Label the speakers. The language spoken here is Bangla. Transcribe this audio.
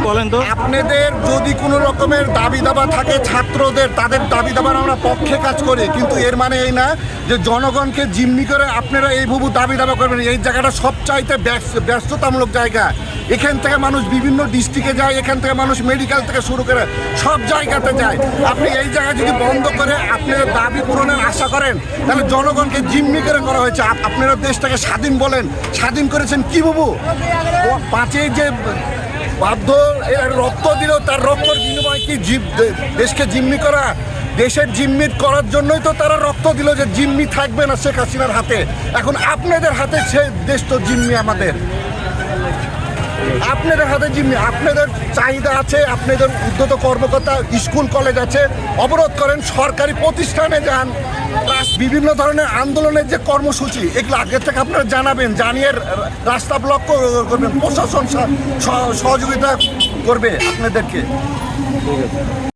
Speaker 1: বলেন তো।
Speaker 2: আপনাদের যদি কোনো রকমের দাবি দাবা থাকে ছাত্রদের, তাদের দাবি দাবার আমরা পক্ষে কাজ করি, কিন্তু এর মানে এই না যে জনগণকে জিম্মি করে আপনারা এই ভুবু দাবি দাবা করবেন। এই জায়গাটা সবচাইতে ব্যস্ততামূলক জায়গা। এখান থেকে মানুষ বিভিন্ন ডিস্ট্রিক্টে যায়, এখান থেকে মানুষ মেডিকেল থেকে শুরু করে সব জায়গাতে যায়। আপনি এই জায়গা যদি বন্ধ করে আপনারা দাবি পূরণের আশা করেন, তাহলে জনগণকে জিম্মি করে করা হয়েছে। আপনারা দেশটাকে স্বাধীন বলেন, স্বাধীন করেছেন কি বাবু? পাঁচে যে বাধ্য রক্ত দিল, তার রক্তের বিনিময় কি দেশকে জিম্মি করা? দেশের জিম্মি করার জন্যই তো তারা রক্ত দিল, যে জিম্মি থাকবে না শেখ হাসিনার হাতে। এখন আপনাদের হাতে সে দেশ তো জিম্মি, আমাদের আপনাদের হাতে জিম্মি। আপনাদের চাহিদা আছে, আপনাদের উদ্যত কর্মকর্তা স্কুল কলেজ আছে, অবরোধ করেন, সরকারি প্রতিষ্ঠানে যান, বিভিন্ন ধরনের আন্দোলনের যে কর্মসূচি এগুলো আগে থেকে আপনারা জানাবেন, জানিয়ে রাস্তা ব্লক করবেন, প্রশাসন সহযোগিতা করবে আপনাদেরকে।